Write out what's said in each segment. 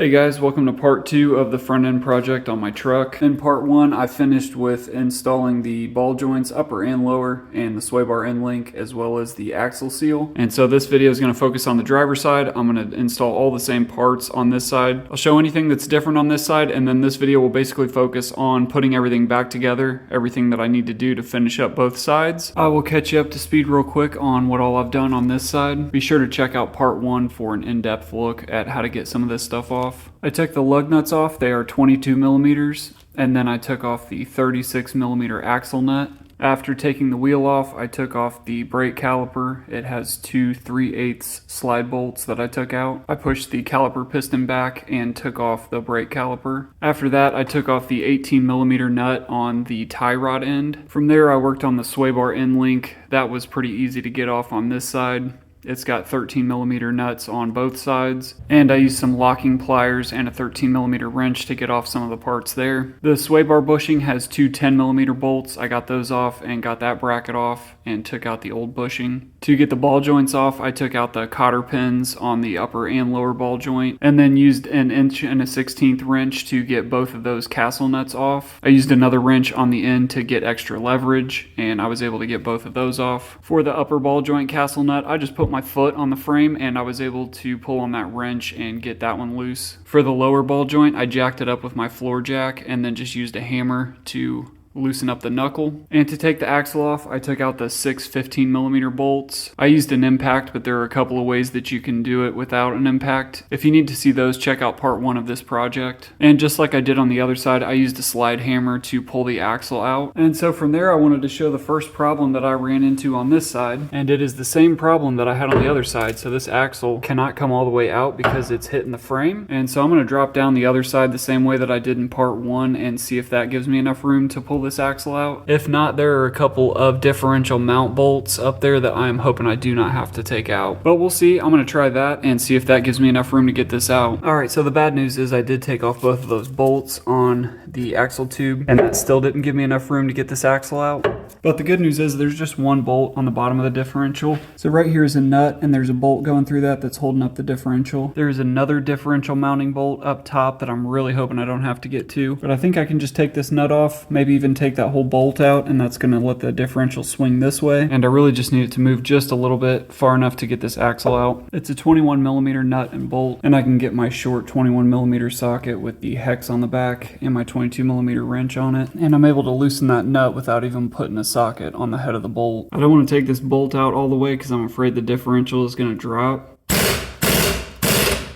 Hey guys, welcome to part 2 of the front end project on my truck. In part 1, I finished with installing the ball joints, upper and lower, and the sway bar end link, as well as the axle seal. And so this video is going to focus on the driver's side. I'm going to install all the same parts on this side. I'll show anything that's different on this side, and then this video will basically focus on putting everything back together, everything that I need to do to finish up both sides. I will catch you up to speed real quick on what all I've done on this side. Be sure to check out part 1 for an in-depth look at how to get some of this stuff off. I took the lug nuts off, they are 22 millimeters, and then I took off the 36 millimeter axle nut. After taking the wheel off, I took off the brake caliper. It has two 3/8 slide bolts that I took out. I pushed the caliper piston back and took off the brake caliper. After that, I took off the 18 millimeter nut on the tie rod end. From there, I worked on the sway bar end link. That was pretty easy to get off on this side. It's got 13 millimeter nuts on both sides, and I used some locking pliers and a 13 millimeter wrench to get off some of the parts there. The sway bar bushing has two 10 millimeter bolts. I got those off and got that bracket off and took out the old bushing. To get the ball joints off, I took out the cotter pins on the upper and lower ball joint, and then used an 1/16 wrench to get both of those castle nuts off. I used another wrench on the end to get extra leverage, and I was able to get both of those off. For the upper ball joint castle nut, I just put my foot on the frame and I was able to pull on that wrench and get that one loose. For the lower ball joint, I jacked it up with my floor jack and then just used a hammer to loosen up the knuckle. And to take the axle off, I took out the 6 15 millimeter bolts. I used an impact, but there are a couple of ways that you can do it without an impact. If you need to see those, check out part 1 of this project. And just like I did on the other side, I used a slide hammer to pull the axle out. And so from there, I wanted to show the first problem that I ran into on this side, and it is the same problem that I had on the other side. So this axle cannot come all the way out because it's hitting the frame. And so I'm going to drop down the other side the same way that I did in part 1 and see if that gives me enough room to pull this axle out. If not, there are a couple of differential mount bolts up there that I'm hoping I do not have to take out, but we'll see. I'm going to try that and see if that gives me enough room to get this out. Alright, so the bad news is I did take off both of those bolts on the axle tube, and that still didn't give me enough room to get this axle out. But the good news is there's just one bolt on the bottom of the differential. So right here is a nut, and there's a bolt going through that that's holding up the differential. There's another differential mounting bolt up top that I'm really hoping I don't have to get to, but I think I can just take this nut off, maybe even take that whole bolt out, and that's going to let the differential swing this way. And I really just need it to move just a little bit far enough to get this axle out. It's a 21 millimeter nut and bolt, and I can get my short 21 millimeter socket with the hex on the back and my 22 millimeter wrench on it, and I'm able to loosen that nut without even putting a socket on the head of the bolt. I don't want to take this bolt out all the way because I'm afraid the differential is going to drop,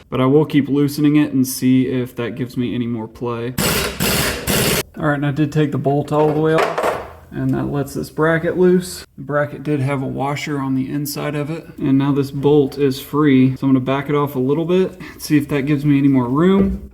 but I will keep loosening it and see if that gives me any more play. Alright, and I did take the bolt all the way off, and that lets this bracket loose. The bracket did have a washer on the inside of it, and now this bolt is free. So I'm going to back it off a little bit, see if that gives me any more room.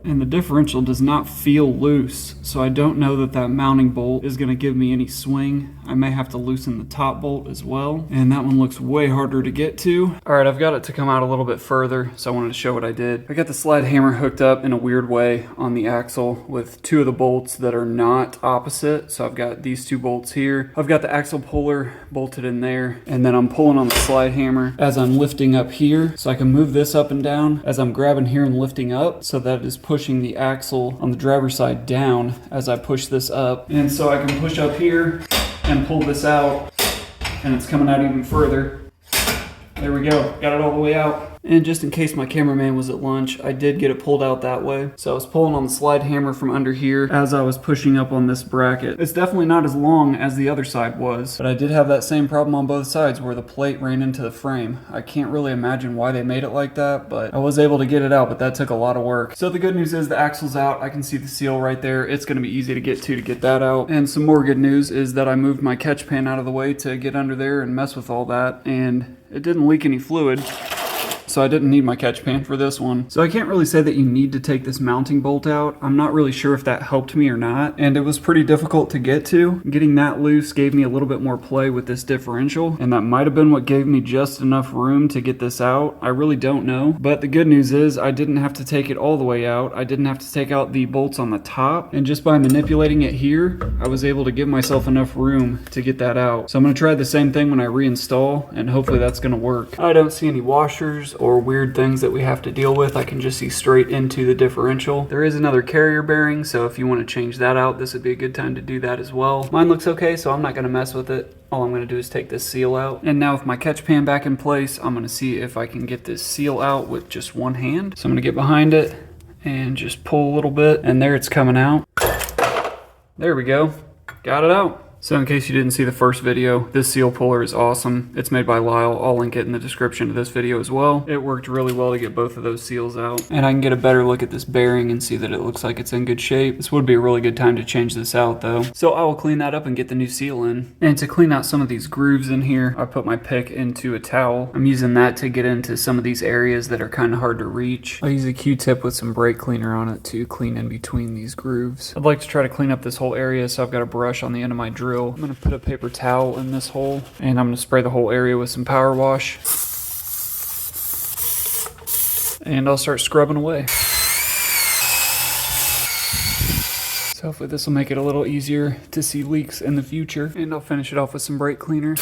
And the differential does not feel loose, so I don't know that that mounting bolt is going to give me any swing. I may have to loosen the top bolt as well, and that one looks way harder to get to. Alright, I've got it to come out a little bit further, so I wanted to show what I did. I got the slide hammer hooked up in a weird way on the axle with two of the bolts that are not opposite. So I've got these two bolts here. I've got the axle puller bolted in there, and then I'm pulling on the slide hammer as I'm lifting up here, so I can move this up and down as I'm grabbing here and lifting up, so that it is pushing the axle on the driver's side down as I push this up. And so I can push up here and pull this out, and it's coming out even further. There we go, got it all the way out. And just in case my cameraman was at lunch, I did get it pulled out that way. So I was pulling on the slide hammer from under here as I was pushing up on this bracket. It's definitely not as long as the other side was, but I did have that same problem on both sides where the plate ran into the frame. I can't really imagine why they made it like that, but I was able to get it out, but that took a lot of work. So the good news is the axle's out. I can see the seal right there. It's going to be easy to get that out. And some more good news is that I moved my catch pan out of the way to get under there and mess with all that, and it didn't leak any fluid. So I didn't need my catch pan for this one. So I can't really say that you need to take this mounting bolt out. I'm not really sure if that helped me or not, and it was pretty difficult to get to. Getting that loose gave me a little bit more play with this differential, and that might have been what gave me just enough room to get this out. I really don't know, but the good news is I didn't have to take it all the way out. I didn't have to take out the bolts on the top, and just by manipulating it here, I was able to give myself enough room to get that out. So I'm going to try the same thing when I reinstall, and hopefully that's going to work. I don't see any washers or or weird things that we have to deal with, I can just see straight into the differential. There is another carrier bearing, so if you want to change that out, this would be a good time to do that as well. Mine looks okay, so I'm not going to mess with it. All I'm going to do is take this seal out. And now with my catch pan back in place, I'm going to see if I can get this seal out with just one hand. So I'm going to get behind it and just pull a little bit, and there it's coming out. There we go. Got it out. So in case you didn't see the first video, this seal puller is awesome. It's made by Lyle. I'll link it in the description of this video as well. It worked really well to get both of those seals out. And I can get a better look at this bearing and see that it looks like it's in good shape. This would be a really good time to change this out though. So I will clean that up and get the new seal in. And to clean out some of these grooves in here, I put my pick into a towel. I'm using that to get into some of these areas that are kind of hard to reach. I'll use a Q-tip with some brake cleaner on it to clean in between these grooves. I'd like to try to clean up this whole area, so I've got a brush on the end of my drill. I'm going to put a paper towel in this hole, and I'm going to spray the whole area with some power wash. And I'll start scrubbing away. So hopefully this will make it a little easier to see leaks in the future. And I'll finish it off with some brake cleaner.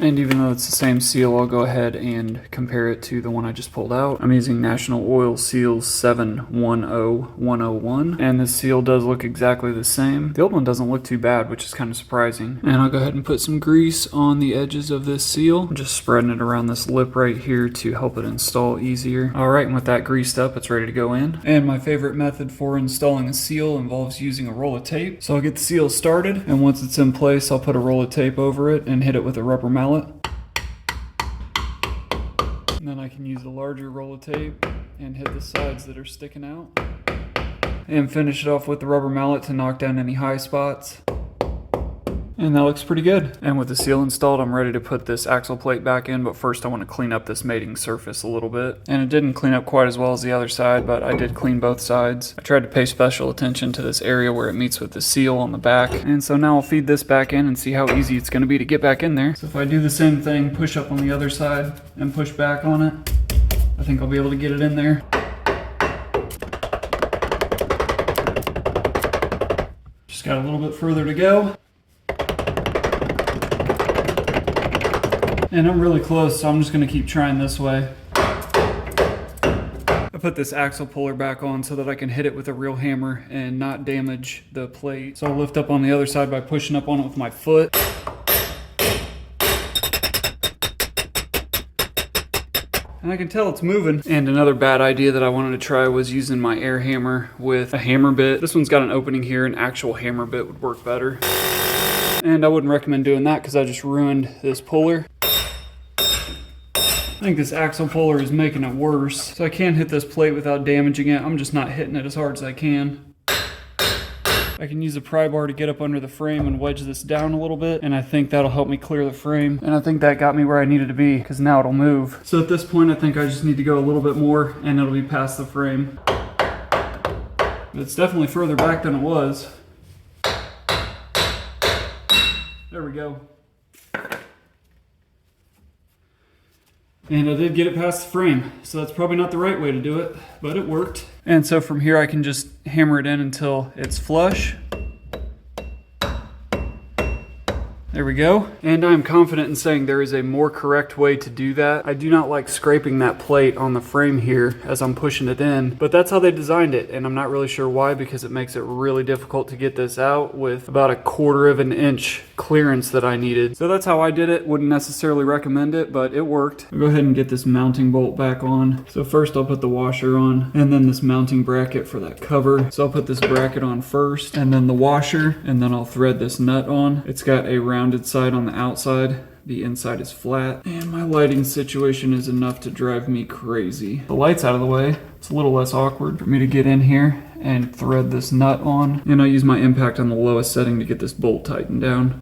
And even though it's the same seal, I'll go ahead and compare it to the one I just pulled out. I'm using National Oil Seal 710101, and this seal does look exactly the same. The old one doesn't look too bad, which is kind of surprising. And I'll go ahead and put some grease on the edges of this seal. I'm just spreading it around this lip right here to help it install easier. Alright, and with that greased up, it's ready to go in. And my favorite method for installing a seal involves using a roll of tape. So I'll get the seal started, and once it's in place, I'll put a roll of tape over it and hit it with a rubber mallet. And then I can use a larger roll of tape and hit the sides that are sticking out. And finish it off with the rubber mallet to knock down any high spots. And that looks pretty good. And with the seal installed, I'm ready to put this axle plate back in, but first I want to clean up this mating surface a little bit. And it didn't clean up quite as well as the other side, but I did clean both sides. I tried to pay special attention to this area where it meets with the seal on the back. And so now I'll feed this back in and see how easy it's going to be to get back in there. So if I do the same thing, push up on the other side and push back on it, I think I'll be able to get it in there. Just got a little bit further to go. And I'm really close, so I'm just going to keep trying this way. I put this axle puller back on so that I can hit it with a real hammer and not damage the plate. So I'll lift up on the other side by pushing up on it with my foot. And I can tell it's moving. And another bad idea that I wanted to try was using my air hammer with a hammer bit. This one's got an opening here, an actual hammer bit would work better. And I wouldn't recommend doing that because I just ruined this puller. I think this axle puller is making it worse. So I can't hit this plate without damaging it. I'm just not hitting it as hard as I can. I can use a pry bar to get up under the frame and wedge this down a little bit, and I think that'll help me clear the frame. And I think that got me where I needed to be, because now it'll move. So at this point, I think I just need to go a little bit more, and it'll be past the frame. But it's definitely further back than it was. There we go. And I did get it past the frame, so that's probably not the right way to do it, but it worked. And so from here I can just hammer it in until it's flush. There we go. And I'm confident in saying there is a more correct way to do that. I do not like scraping that plate on the frame here as I'm pushing it in, but that's how they designed it. And I'm not really sure why, because it makes it really difficult to get this out with about 1/4 of an inch clearance that I needed. So that's how I did it. Wouldn't necessarily recommend it, but it worked. I'll go ahead and get this mounting bolt back on. So first I'll put the washer on, and then this mounting bracket for that cover. So I'll put this bracket on first, and then the washer, and then I'll thread this nut on. It's got a rounded side on the outside. The inside is flat, and my lighting situation is enough to drive me crazy. The light's out of the way. It's a little less awkward for me to get in here and thread this nut on. And I use my impact on the lowest setting to get this bolt tightened down.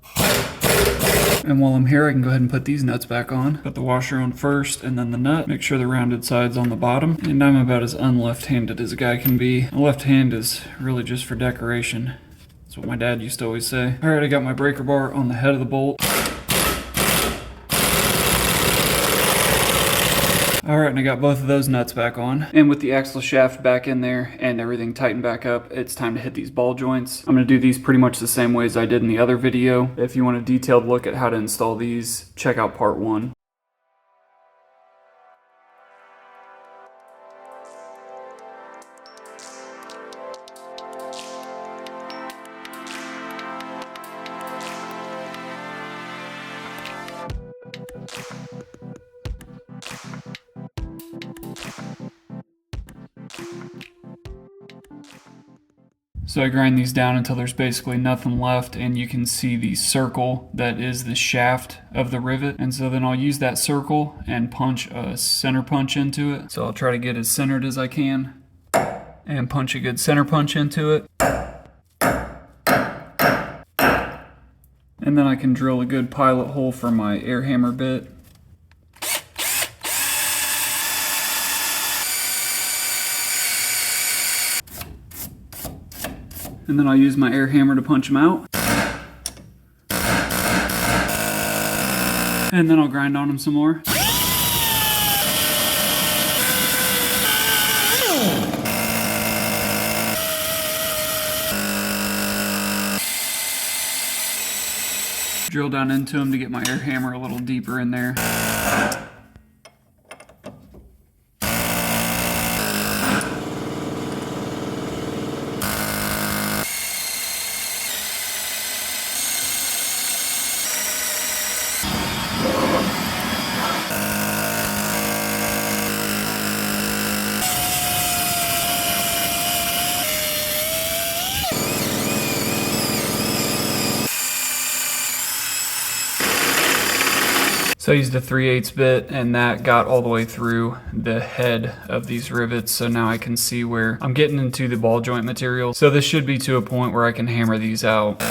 And while I'm here, I can go ahead and put these nuts back on. Put the washer on first, and then the nut. Make sure the rounded side's on the bottom. And I'm about as unleft-handed as a guy can be. The left hand is really just for decoration. That's what my dad used to always say. All right, I got my breaker bar on the head of the bolt. All right, and I got both of those nuts back on. And with the axle shaft back in there and everything tightened back up, it's time to hit these ball joints. I'm gonna do these pretty much the same way as I did in the other video. If you want a detailed look at how to install these, check out part 1. So I grind these down until there's basically nothing left, and you can see the circle that is the shaft of the rivet. And so then I'll use that circle and punch a center punch into it. So I'll try to get as centered as I can and punch a good center punch into it. And then I can drill a good pilot hole for my air hammer bit. And then I'll use my air hammer to punch them out. And then I'll grind on them some more. Drill down into them to get my air hammer a little deeper in there. So I used a 3/8 bit, and that got all the way through the head of these rivets. So now I can see where I'm getting into the ball joint material. So this should be to a point where I can hammer these out.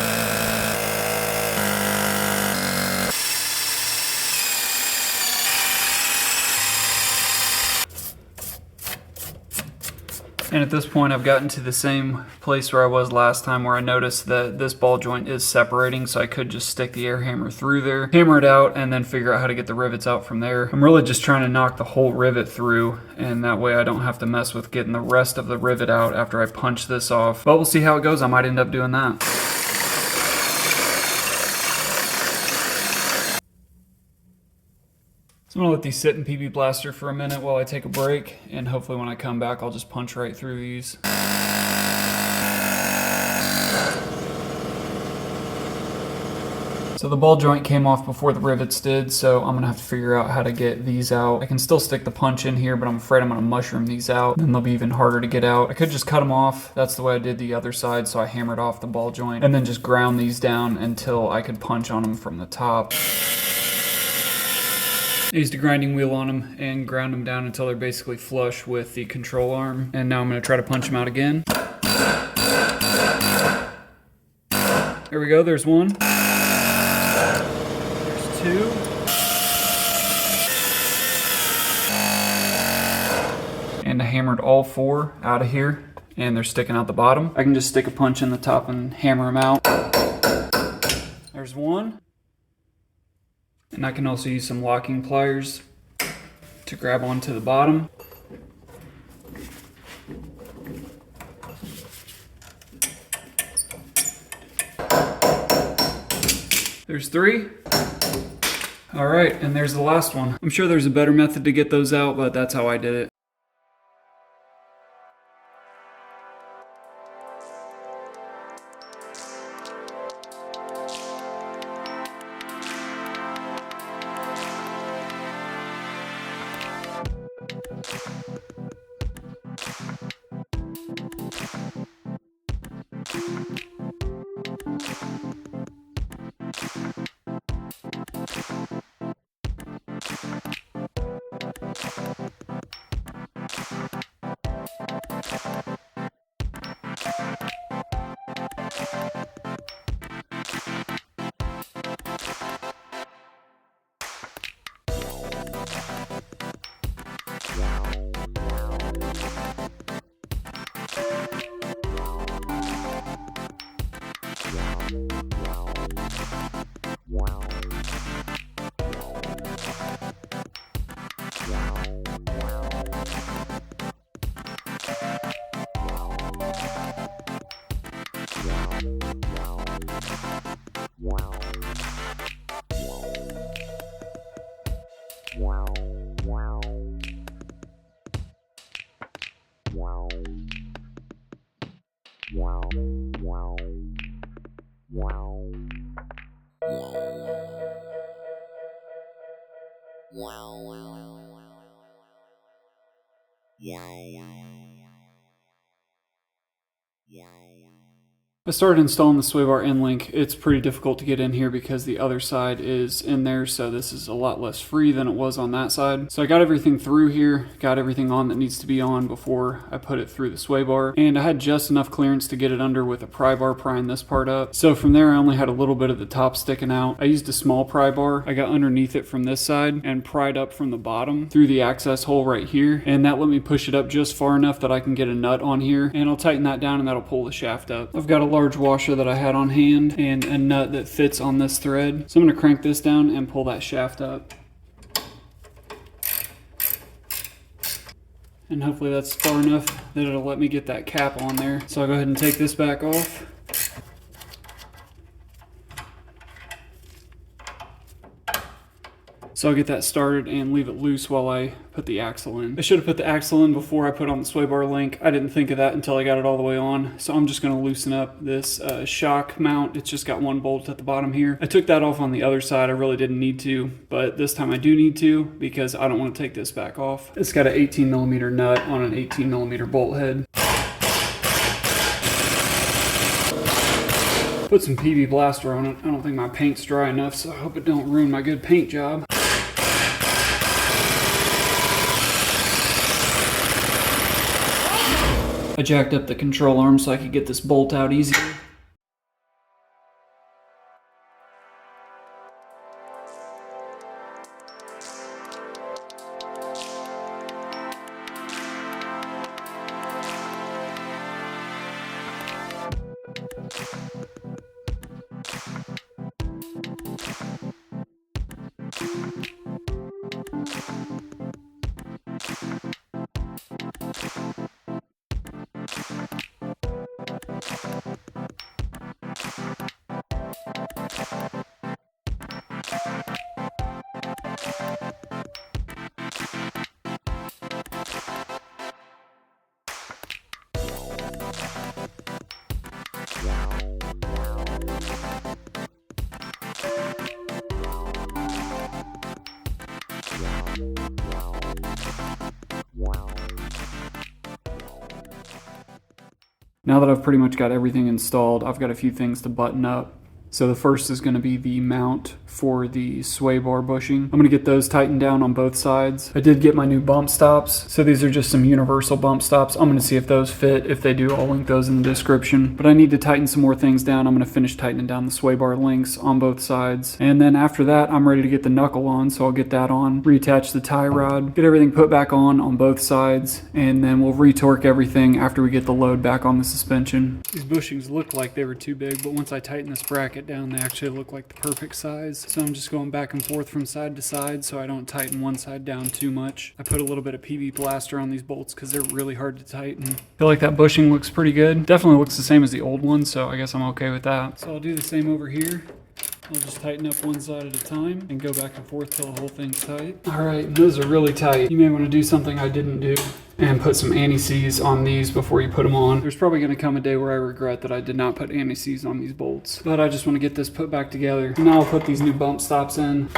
And at this point I've gotten to the same place where I was last time, where I noticed that this ball joint is separating, so I could just stick the air hammer through there, hammer it out, and then figure out how to get the rivets out from there. I'm really just trying to knock the whole rivet through, and that way I don't have to mess with getting the rest of the rivet out after I punch this off. But we'll see how it goes. I might end up doing that. So I'm gonna let these sit in PB Blaster for a minute while I take a break, and hopefully when I come back I'll just punch right through these. So the ball joint came off before the rivets did, so I'm gonna have to figure out how to get these out. I can still stick the punch in here, but I'm afraid I'm gonna mushroom these out, and they'll be even harder to get out. I could just cut them off. That's the way I did the other side, so I hammered off the ball joint, and then just ground these down until I could punch on them from the top. I used a grinding wheel on them and ground them down until they're basically flush with the control arm. And now I'm going to try to punch them out again. There we go, there's one. There's two. And I hammered all four out of here, and they're sticking out the bottom. I can just stick a punch in the top and hammer them out. There's one. And I can also use some locking pliers to grab onto the bottom. There's three. All right, and there's the last one. I'm sure there's a better method to get those out, but that's how I did it. Wow. I started installing the sway bar end link. It's pretty difficult to get in here because the other side is in there, so this is a lot less free than it was on that side. So I got everything through here, got everything on that needs to be on before I put it through the sway bar, and I had just enough clearance to get it under with a pry bar prying this part up. So from there I only had a little bit of the top sticking out. I used a small pry bar. I got underneath it from this side and pried up from the bottom through the access hole right here, and that let me push it up just far enough that I can get a nut on here, and I'll tighten that down and that'll pull the shaft up. I've got a large washer that I had on hand and a nut that fits on this thread. So I'm going to crank this down and pull that shaft up. And hopefully that's far enough that it'll let me get that cap on there. So I'll go ahead and take this back off. So I'll get that started and leave it loose while I put the axle in. I should have put the axle in before I put on the sway bar link. I didn't think of that until I got it all the way on. So I'm just going to loosen up this shock mount. It's just got one bolt at the bottom here. I took that off on the other side. I really didn't need to, but this time I do need to because I don't want to take this back off. It's got an 18mm nut on an 18mm bolt head. Put some PV Blaster on it. I don't think my paint's dry enough, so I hope it don't ruin my good paint job. I jacked up the control arm so I could get this bolt out easier. Now that I've pretty much got everything installed, I've got a few things to button up. So the first is going to be the mount for the sway bar bushing. I'm going to get those tightened down on both sides. I did get my new bump stops. So these are just some universal bump stops. I'm going to see if those fit. If they do, I'll link those in the description. But I need to tighten some more things down. I'm going to finish tightening down the sway bar links on both sides. And then after that, I'm ready to get the knuckle on. So I'll get that on, reattach the tie rod, get everything put back on both sides. And then we'll retorque everything after we get the load back on the suspension. These bushings look like they were too big, but once I tighten this bracket down, they actually look like the perfect size. So I'm just going back and forth from side to side so I don't tighten one side down too much. I put a little bit of PV Blaster on these bolts because they're really hard to tighten. I feel like that bushing looks pretty good. Definitely looks the same as the old one, so I guess I'm okay with that. So I'll do the same over here. I'll just tighten up one side at a time and go back and forth till the whole thing's tight. All right, those are really tight. You may want to do something I didn't do and put some anti-seize on these before you put them on. There's probably going to come a day where I regret that I did not put anti-seize on these bolts, but I just want to get this put back together. Now I'll put these new bump stops in.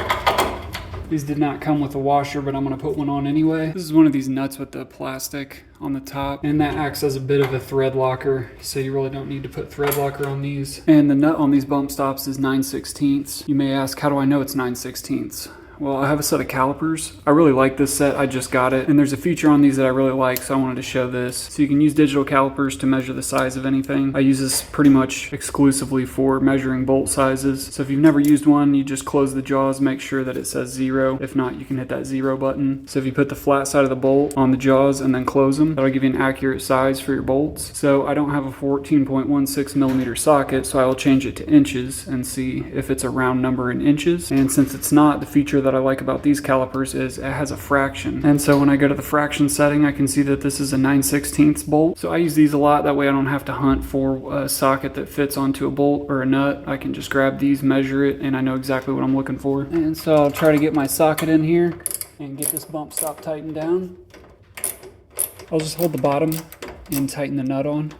These did not come with a washer, but I'm going to put one on anyway. This is one of these nuts with the plastic on the top, and that acts as a bit of a thread locker, so you really don't need to put thread locker on these. And the nut on these bump stops is 9/16. You may ask, how do I know it's 9/16? Well, I have a set of calipers. I really like this set. I just got it. And there's a feature on these that I really like, so I wanted to show this. So you can use digital calipers to measure the size of anything. I use this pretty much exclusively for measuring bolt sizes. So if you've never used one, you just close the jaws, make sure that it says 0. If not, you can hit that 0 button. So if you put the flat side of the bolt on the jaws and then close them, that'll give you an accurate size for your bolts. So I don't have a 14.16mm socket, so I will change it to inches and see if it's a round number in inches. And since it's not, the feature that I like about these calipers is it has a fraction. And so when I go to the fraction setting, I can see that this is a 9/16 bolt. So I use these a lot. That way I don't have to hunt for a socket that fits onto a bolt or a nut. I can just grab these, measure it, and I know exactly what I'm looking for. And so I'll try to get my socket in here and get this bump stop tightened down. I'll just hold the bottom and tighten the nut on.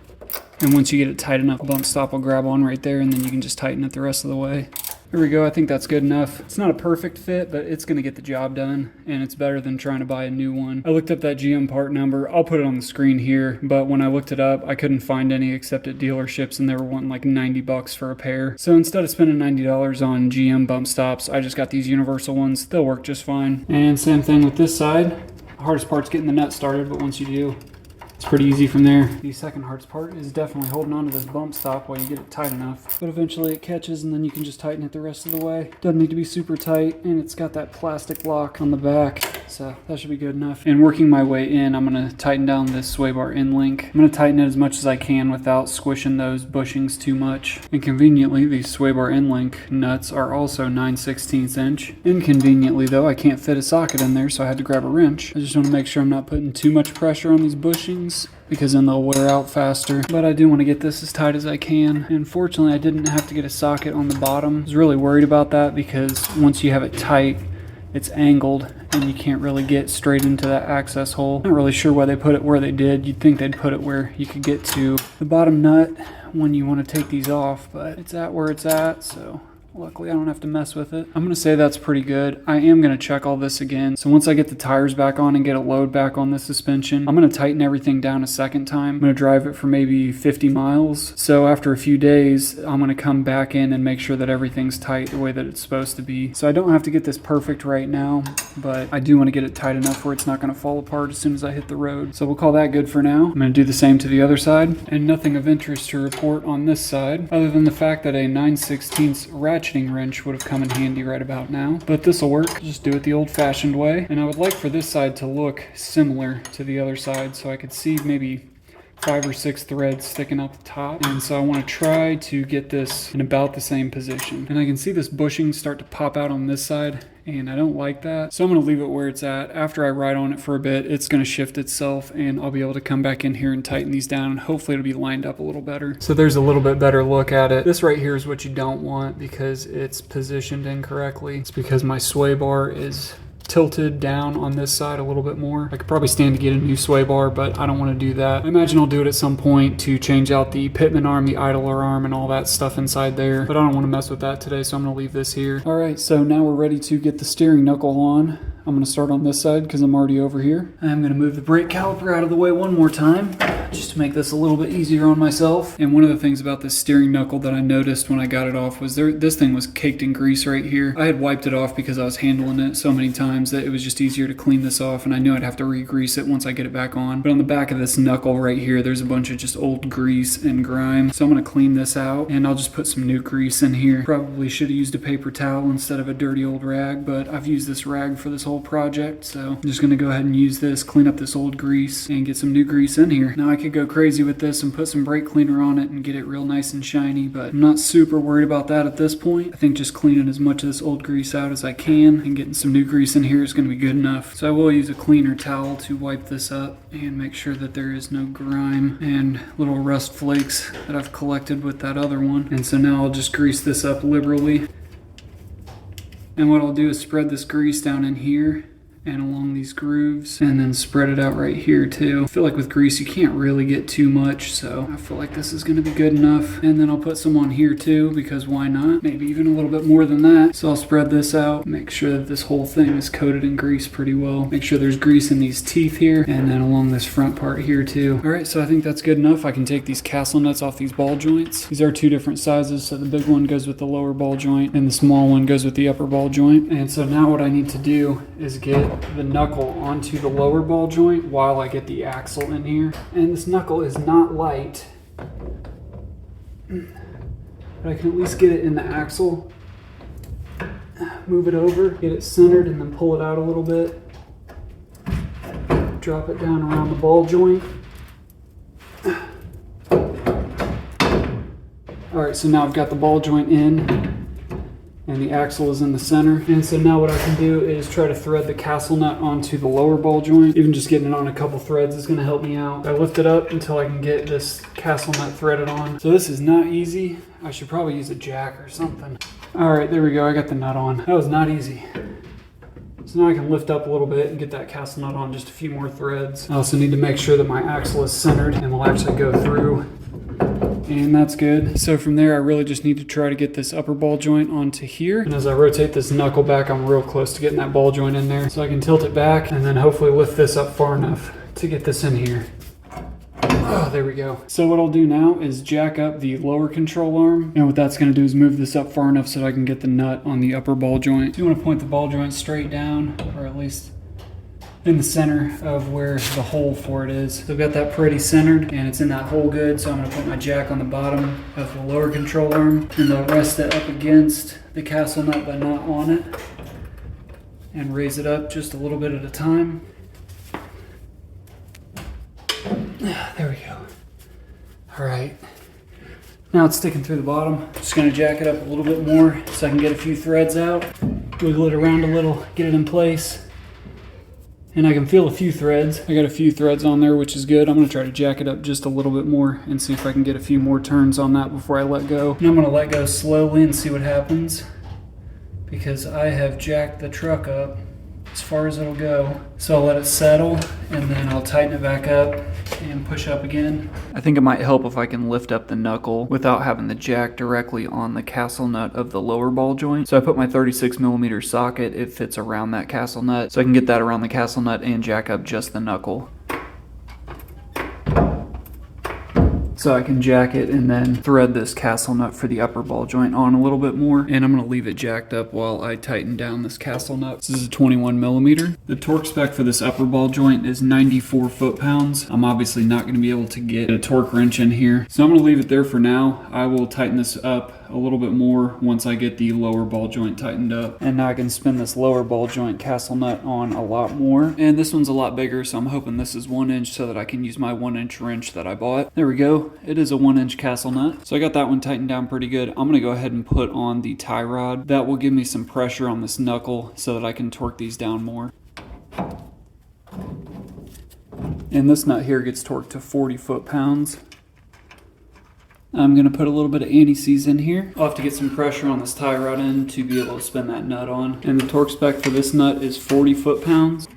And once you get it tight enough, the bump stop will grab on right there, and then you can just tighten it the rest of the way. There we go. I think that's good enough. It's not a perfect fit, but it's going to get the job done, and it's better than trying to buy a new one. I looked up that GM part number. I'll put it on the screen here, but when I looked it up, I couldn't find any except at dealerships, and they were wanting like 90 bucks for a pair. So instead of spending $90 on GM bump stops, I just got these universal ones. They'll work just fine. And same thing with this side. The hardest part's getting the nut started, but once you do, it's pretty easy from there. The second hardest part is definitely holding on to this bump stop while you get it tight enough. But eventually it catches and then you can just tighten it the rest of the way. Doesn't need to be super tight, and it's got that plastic lock on the back, so that should be good enough. And working my way in, I'm going to tighten down this sway bar end link. I'm going to tighten it as much as I can without squishing those bushings too much. And conveniently, these sway bar end link nuts are also 9/16 inch. Inconveniently though, I can't fit a socket in there, so I had to grab a wrench. I just want to make sure I'm not putting too much pressure on these bushings, because then they'll wear out faster. But I do want to get this as tight as I can. And fortunately, I didn't have to get a socket on the bottom. I was really worried about that because once you have it tight, it's angled and you can't really get straight into that access hole. Not really sure why they put it where they did. You'd think they'd put it where you could get to the bottom nut when you want to take these off, but it's at where it's at, so luckily I don't have to mess with it. I'm going to say that's pretty good. I am going to check all this again. So once I get the tires back on and get a load back on the suspension, I'm going to tighten everything down a second time. I'm going to drive it for maybe 50 miles. So after a few days, I'm going to come back in and make sure that everything's tight the way that it's supposed to be. So I don't have to get this perfect right now, but I do want to get it tight enough where it's not going to fall apart as soon as I hit the road. So we'll call that good for now. I'm going to do the same to the other side, and nothing of interest to report on this side other than the fact that a 9/16 ratcheting wrench would have come in handy right about now, but this will work. Just do it the old-fashioned way. And I would like for this side to look similar to the other side, so I could see maybe 5 or 6 threads sticking out the top. And so I want to try to get this in about the same position. And I can see this bushing start to pop out on this side, and I don't like that. So I'm going to leave it where it's at. After I ride on it for a bit, it's going to shift itself, and I'll be able to come back in here and tighten these down, and hopefully it'll be lined up a little better. So there's a little bit better look at it. This right here is what you don't want because it's positioned incorrectly. It's because my sway bar is tilted down on this side a little bit more. I could probably stand to get a new sway bar, but I don't want to do that. I imagine I'll do it at some point to change out the pitman arm, the idler arm, and all that stuff inside there, but I don't want to mess with that today, so I'm going to leave this here. All right, so now we're ready to get the steering knuckle on. I'm going to start on this side because I'm already over here. I'm going to move the brake caliper out of the way one more time, just to make this a little bit easier on myself. And one of the things about this steering knuckle that I noticed when I got it off was this thing was caked in grease right here. I had wiped it off because I was handling it so many times that it was just easier to clean this off, and I knew I'd have to re-grease it once I get it back on. But on the back of this knuckle right here, there's a bunch of just old grease and grime. So I'm going to clean this out, and I'll just put some new grease in here. Probably should have used a paper towel instead of a dirty old rag, but I've used this rag for this whole project, so I'm just going to go ahead and use this, clean up this old grease, and get some new grease in here. Now I could go crazy with this and put some brake cleaner on it and get it real nice and shiny, but I'm not super worried about that at this point. I think just cleaning as much of this old grease out as I can and getting some new grease in here is going to be good enough. So I will use a cleaner towel to wipe this up and make sure that there is no grime and little rust flakes that I've collected with that other one. And so now I'll just grease this up liberally. And what I'll do is spread this grease down in here and along these grooves, and then spread it out right here too. I feel like with grease you can't really get too much, so I feel like this is going to be good enough. And then I'll put some on here too, because why not? Maybe even a little bit more than that. So I'll spread this out, make sure that this whole thing is coated in grease pretty well. Make sure there's grease in these teeth here, and then along this front part here too. Alright, so I think that's good enough. I can take these castle nuts off these ball joints. These are 2 different sizes, so the big one goes with the lower ball joint, and the small one goes with the upper ball joint. And so now what I need to do is get the knuckle onto the lower ball joint while I get the axle in here. And this knuckle is not light, but I can at least get it in the axle. Move it over, get it centered, and then pull it out a little bit. Drop it down around the ball joint. Alright, so now I've got the ball joint in, and the axle is in the center. And so now what I can do is try to thread the castle nut onto the lower ball joint. Even just getting it on a couple threads is going to help me out. I lift it up until I can get this castle nut threaded on. So this is not easy. I should probably use a jack or something. Alright, there we go. I got the nut on. That was not easy. So now I can lift up a little bit and get that castle nut on just a few more threads. I also need to make sure that my axle is centered, and we'll actually go through And that's good. So from there, I really just need to try to get this upper ball joint onto here. And as I rotate this knuckle back, I'm real close to getting that ball joint in there. So I can tilt it back and then hopefully lift this up far enough to get this in here. Oh, there we go. So what I'll do now is jack up the lower control arm. And what that's going to do is move this up far enough so that I can get the nut on the upper ball joint. So you want to point the ball joint straight down, or at least in the center of where the hole for it is. So I've got that pretty centered and it's in that hole good. So I'm going to put my jack on the bottom of the lower control arm and I'll rest it up against the castle nut but not on it, and raise it up just a little bit at a time. There we go. All right. Now it's sticking through the bottom. Just going to jack it up a little bit more so I can get a few threads out. Wiggle it around a little, get it in place. And I can feel a few threads. I got a few threads on there, which is good. I'm going to try to jack it up just a little bit more and see if I can get a few more turns on that before I let go. And I'm going to let go slowly and see what happens, because I have jacked the truck up as far as it'll go. So I'll let it settle and then I'll tighten it back up and push up again. I think it might help if I can lift up the knuckle without having the jack directly on the castle nut of the lower ball joint. So I put my 36mm socket, it fits around that castle nut, so I can get that around the castle nut and jack up just the knuckle. So I can jack it and then thread this castle nut for the upper ball joint on a little bit more. And I'm going to leave it jacked up while I tighten down this castle nut. This is a 21mm. The torque spec for this upper ball joint is 94 foot-pounds. I'm obviously not going to be able to get a torque wrench in here, so I'm going to leave it there for now. I will tighten this up a little bit more once I get the lower ball joint tightened up. And now I can spin this lower ball joint castle nut on a lot more. And this one's a lot bigger, so I'm hoping this is 1 inch so that I can use my 1-inch wrench that I bought. There we go. It is a 1-inch castle nut. So I got that one tightened down pretty good. I'm going to go ahead and put on the tie rod. That will give me some pressure on this knuckle so that I can torque these down more. And this nut here gets torqued to 40 foot-pounds. I'm going to put a little bit of anti-seize in here. I'll have to get some pressure on this tie rod end to be able to spin that nut on. And the torque spec for this nut is 40 foot-pounds.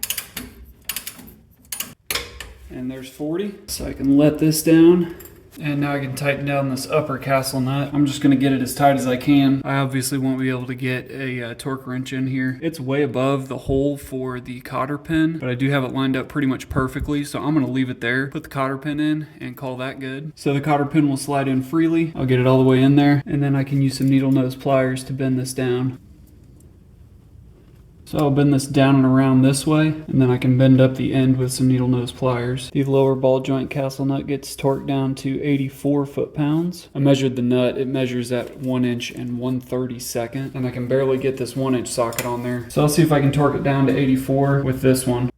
And there's 40. So I can let this down. And now I can tighten down this upper castle nut. I'm just going to get it as tight as I can. I obviously won't be able to get a torque wrench in here. It's way above the hole for the cotter pin, but I do have it lined up pretty much perfectly, so I'm going to leave it there, put the cotter pin in, and call that good. So the cotter pin will slide in freely. I'll get it all the way in there, and then I can use some needle nose pliers to bend this down. So I'll bend this down and around this way, and then I can bend up the end with some needle nose pliers. The lower ball joint castle nut gets torqued down to 84 foot-pounds. I measured the nut. It measures at 1 inch and 1/32, and I can barely get this 1-inch socket on there. So I'll see if I can torque it down to 84 with this one.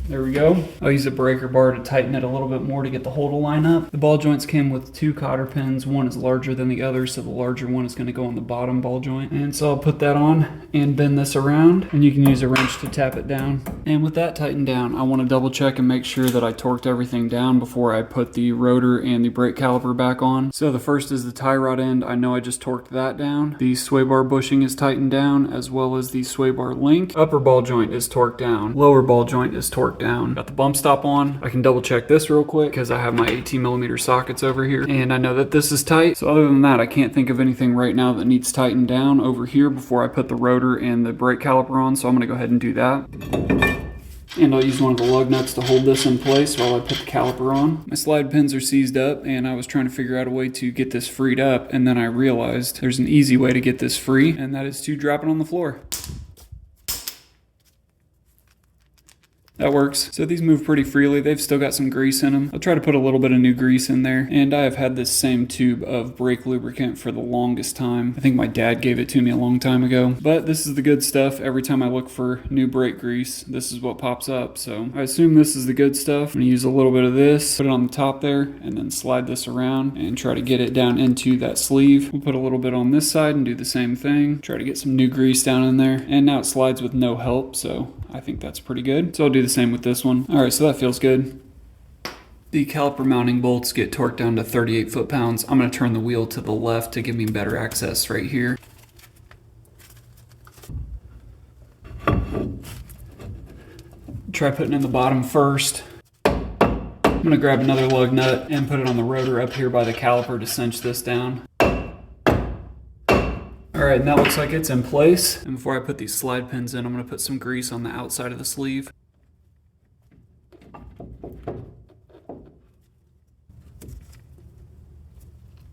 There we go. I'll use a breaker bar to tighten it a little bit more to get the hole to line up. The ball joints came with 2 cotter pins. One is larger than the other, so the larger one is going to go on the bottom ball joint. And so I'll put that on and bend this around, and you can use a wrench to tap it down. And with that tightened down, I want to double check and make sure that I torqued everything down before I put the rotor and the brake caliper back on. So the first is the tie rod end. I know I just torqued that down. The sway bar bushing is tightened down, as well as the sway bar link. Upper ball joint is torqued down. Lower ball joint is torqued down. Got the bump stop on. I can double check this real quick because I have my 18mm sockets over here, and I know that this is tight. So other than that, I can't think of anything right now that needs tightened down over here before I put the rotor and the brake caliper on, so I'm going to go ahead and do that. And I'll use one of the lug nuts to hold this in place while I put the caliper on. My slide pins are seized up, and I was trying to figure out a way to get this freed up, and then I realized there's an easy way to get this free, and that is to drop it on the floor. That works. So these move pretty freely. They've still got some grease in them. I'll try to put a little bit of new grease in there. And I have had this same tube of brake lubricant for the longest time. I think my dad gave it to me a long time ago. But this is the good stuff. Every time I look for new brake grease, this is what pops up. So I assume this is the good stuff. I'm going to use a little bit of this, put it on the top there, and then slide this around and try to get it down into that sleeve. We'll put a little bit on this side and do the same thing. Try to get some new grease down in there. And now it slides with no help, so I think that's pretty good. So I'll do the same with this one. All right, so that feels good. The caliper mounting bolts get torqued down to 38 foot-pounds. I'm going to turn the wheel to the left to give me better access right here. Try putting in the bottom first. I'm gonna grab another lug nut and put it on the rotor up here by the caliper to cinch this down. All right, and that looks like it's in place. And before I put these slide pins in, I'm gonna put some grease on the outside of the sleeve.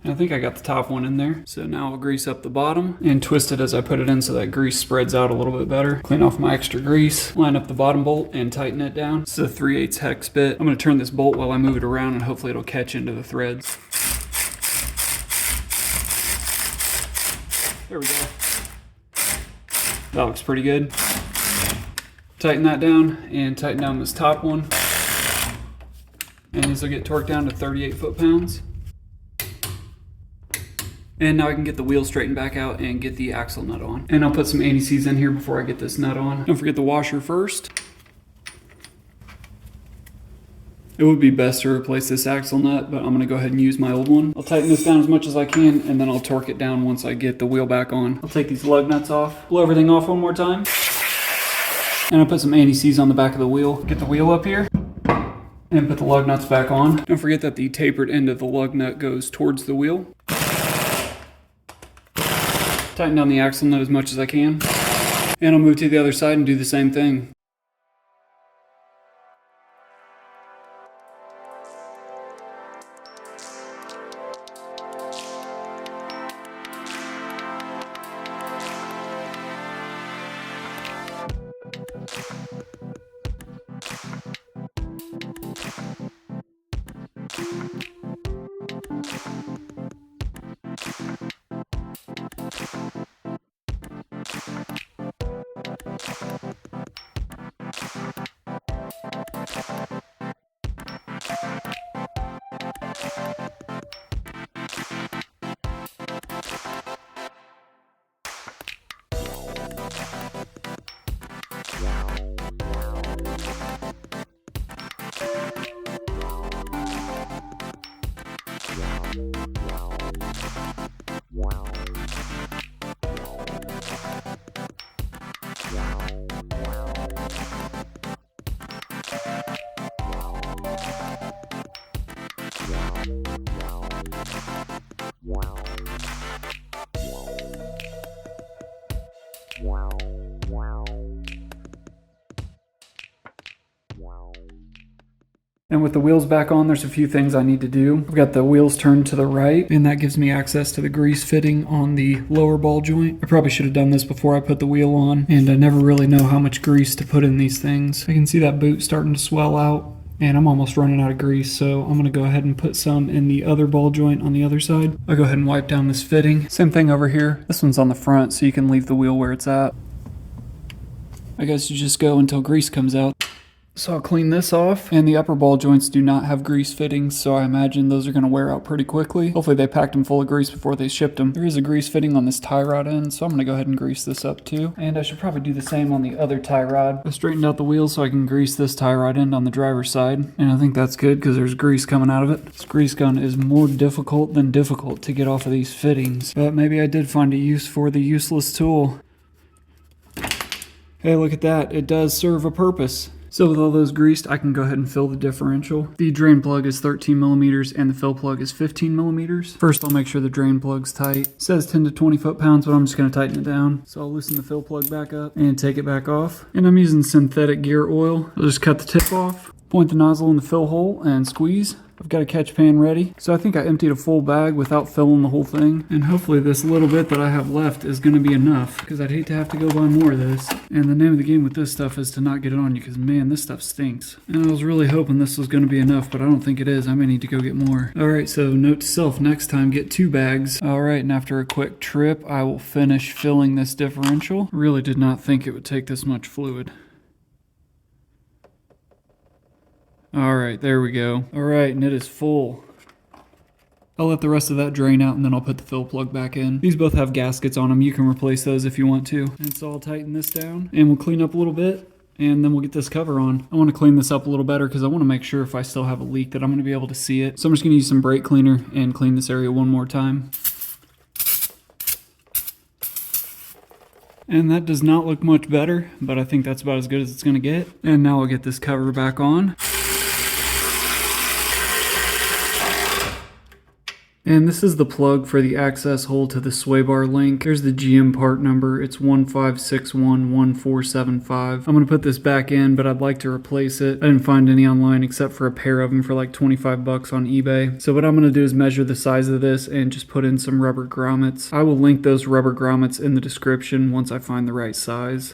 I think I got the top one in there. So now I'll grease up the bottom and twist it as I put it in so that grease spreads out a little bit better. Clean off my extra grease, line up the bottom bolt and tighten it down. This is a 3/8 hex bit. I'm gonna turn this bolt while I move it around and hopefully it'll catch into the threads. There we go. That looks pretty good. Tighten that down and tighten down this top one. And this will get torqued down to 38 foot-pounds. And now I can get the wheel straightened back out and get the axle nut on. And I'll put some anti-seize in here before I get this nut on. Don't forget the washer first. It would be best to replace this axle nut, but I'm gonna go ahead and use my old one. I'll tighten this down as much as I can, and then I'll torque it down once I get the wheel back on. I'll take these lug nuts off, blow everything off one more time. And I'll put some anti-seize on the back of the wheel. Get the wheel up here, and put the lug nuts back on. Don't forget that the tapered end of the lug nut goes towards the wheel. Tighten down the axle nut as much as I can. And I'll move to the other side and do the same thing. And with the wheels back on, there's a few things I need to do. I've got the wheels turned to the right, and that gives me access to the grease fitting on the lower ball joint. I probably should have done this before I put the wheel on, and I never really know how much grease to put in these things. I can see that boot starting to swell out, and I'm almost running out of grease, so I'm gonna go ahead and put some in the other ball joint on the other side. I'll go ahead and wipe down this fitting. Same thing over here. This one's on the front, so you can leave the wheel where it's at. I guess you just go until grease comes out. So I'll clean this off, and the upper ball joints do not have grease fittings, so I imagine those are going to wear out pretty quickly. Hopefully they packed them full of grease before they shipped them. There is a grease fitting on this tie rod end, so I'm going to go ahead and grease this up too. And I should probably do the same on the other tie rod. I straightened out the wheels so I can grease this tie rod end on the driver's side, and I think that's good because there's grease coming out of it. This grease gun is more difficult than difficult to get off of these fittings, but maybe I did find a use for the useless tool. Hey, look at that. It does serve a purpose. So with all those greased, I can go ahead and fill the differential. The drain plug is 13 millimeters and the fill plug is 15 millimeters. First, I'll make sure the drain plug's tight. It says 10 to 20 foot-pounds, but I'm just gonna tighten it down. So I'll loosen the fill plug back up and take it back off. And I'm using synthetic gear oil. I'll just cut the tip off, point the nozzle in the fill hole and squeeze. I've got a catch pan ready. So I think I emptied a full bag without filling the whole thing. And hopefully this little bit that I have left is gonna be enough, because I'd hate to have to go buy more of this. And the name of the game with this stuff is to not get it on you, because man, this stuff stinks. And I was really hoping this was gonna be enough, but I don't think it is. I may need to go get more. All right, so note to self, next time get 2 bags. All right, and after a quick trip, I will finish filling this differential. Really did not think it would take this much fluid. All right, there we go. All right, and it is full. I'll let the rest of that drain out and then I'll put the fill plug back in. These both have gaskets on them. You can replace those if you want to. And so I'll tighten this down and we'll clean up a little bit and then we'll get this cover on. I want to clean this up a little better because I want to make sure if I still have a leak that I'm going to be able to see it. So I'm just going to use some brake cleaner and clean this area one more time. And that does not look much better, but I think that's about as good as it's going to get. And now I'll get this cover back on. And this is the plug for the access hole to the sway bar link. Here's the GM part number. It's 15611475. I'm going to put this back in, but I'd like to replace it. I didn't find any online except for a pair of them for like 25 bucks on eBay. So what I'm going to do is measure the size of this and just put in some rubber grommets. I will link those rubber grommets in the description once I find the right size.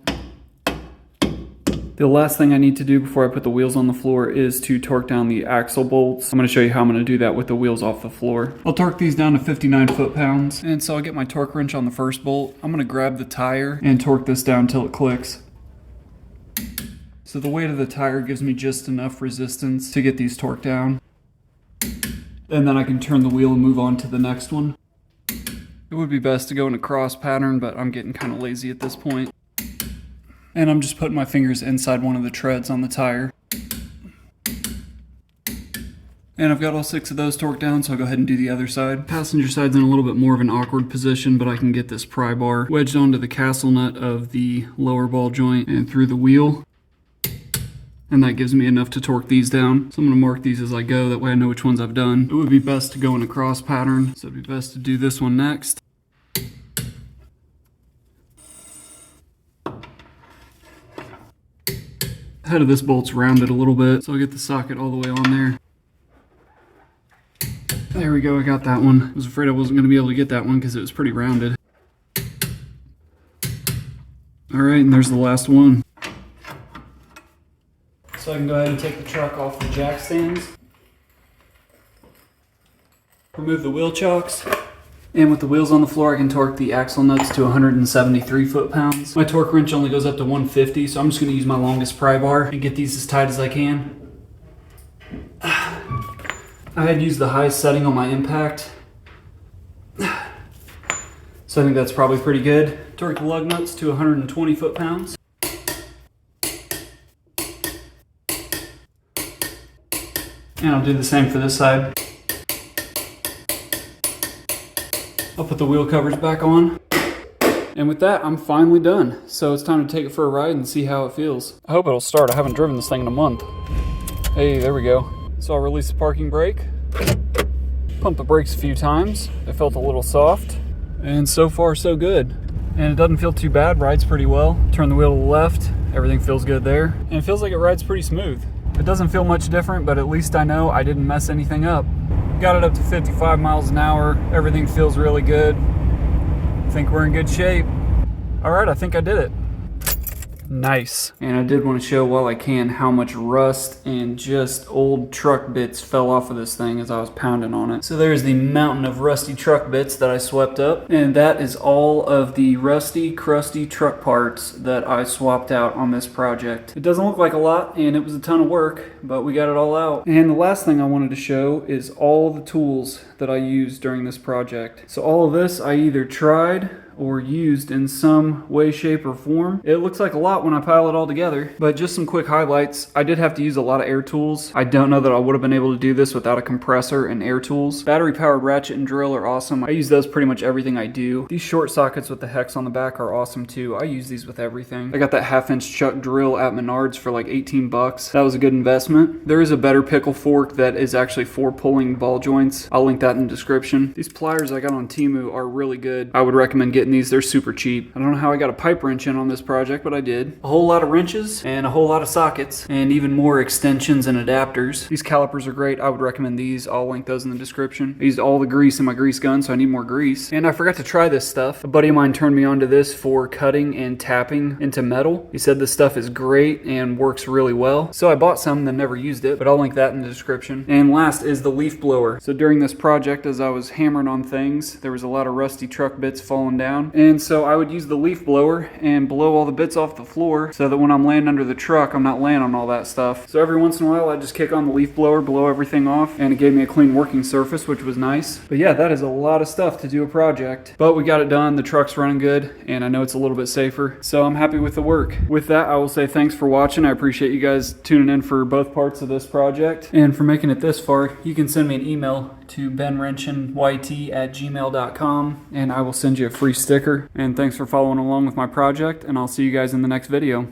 The last thing I need to do before I put the wheels on the floor is to torque down the axle bolts. I'm going to show you how I'm going to do that with the wheels off the floor. I'll torque these down to 59 foot-pounds. And so I'll get my torque wrench on the first bolt. I'm going to grab the tire and torque this down until it clicks. So the weight of the tire gives me just enough resistance to get these torqued down. And then I can turn the wheel and move on to the next one. It would be best to go in a cross pattern, but I'm getting kind of lazy at this point. And I'm just putting my fingers inside one of the treads on the tire. And I've got all 6 of those torqued down, so I'll go ahead and do the other side. Passenger side's in a little bit more of an awkward position, but I can get this pry bar wedged onto the castle nut of the lower ball joint and through the wheel. And that gives me enough to torque these down. So I'm going to mark these as I go, that way I know which ones I've done. It would be best to go in a cross pattern, so it'd be best to do this one next. The head of this bolt's rounded a little bit, so I'll get the socket all the way on there. There we go, I got that one. I was afraid I wasn't going to be able to get that one because it was pretty rounded. Alright, and there's the last one. So I can go ahead and take the truck off the jack stands. Remove the wheel chocks. And with the wheels on the floor, I can torque the axle nuts to 173 foot-pounds. My torque wrench only goes up to 150, so I'm just going to use my longest pry bar and get these as tight as I can. I had used the highest setting on my impact, so I think that's probably pretty good. Torque the lug nuts to 120 foot-pounds. And I'll do the same for this side. I'll put the wheel covers back on. And with that, I'm finally done. So it's time to take it for a ride and see how it feels. I hope it'll start. I haven't driven this thing in a month. Hey, there we go. So I'll release the parking brake. Pump the brakes a few times. They felt a little soft. And so far, so good. And it doesn't feel too bad. Rides pretty well. Turn the wheel to the left. Everything feels good there. And it feels like it rides pretty smooth. It doesn't feel much different, but at least I know I didn't mess anything up. Got it up to 55 miles an hour. Everything feels really good. I think we're in good shape. All right, I think I did it. Nice. And I did want to show while I can how much rust and just old truck bits fell off of this thing as I was pounding on it. So there's the mountain of rusty truck bits that I swept up. And that is all of the rusty, crusty truck parts that I swapped out on this project. It doesn't look like a lot, and it was a ton of work, but we got it all out. And the last thing I wanted to show is all the tools that I used during this project. So all of this I either tried or used in some way, shape, or form. It looks like a lot when I pile it all together, but just some quick highlights. I did have to use a lot of air tools. I don't know that I would have been able to do this without a compressor and air tools. Battery powered ratchet and drill are awesome. I use those pretty much everything I do. These short sockets with the hex on the back are awesome too. I use these with everything. I got that 1/2-inch chuck drill at Menards for like 18 bucks. That was a good investment. There is a better pickle fork that is actually for pulling ball joints. I'll link that in the description. These pliers I got on Temu are really good. I would recommend getting these. They're super cheap. I don't know how I got a pipe wrench in on this project, but I did. A whole lot of wrenches and a whole lot of sockets and even more extensions and adapters. These calipers are great. I would recommend these. I'll link those in the description. I used all the grease in my grease gun, so I need more grease. And I forgot to try this stuff. A buddy of mine turned me on to this for cutting and tapping into metal. He said this stuff is great and works really well. So I bought some and then never used it, but I'll link that in the description. And last is the leaf blower. So during this project, as I was hammering on things, there was a lot of rusty truck bits falling down. And so I would use the leaf blower and blow all the bits off the floor so that when I'm laying under the truck, I'm not laying on all that stuff. So every once in a while, I just kick on the leaf blower, blow everything off, and it gave me a clean working surface, which was nice. But yeah, that is a lot of stuff to do a project. But we got it done. The truck's running good, and I know it's a little bit safer. So I'm happy with the work. With that, I will say thanks for watching. I appreciate you guys tuning in for both parts of this project. And for making it this far, you can send me an email to benrenchenYT@gmail.com, and I will send you a free sticker. And thanks for following along with my project, and I'll see you guys in the next video.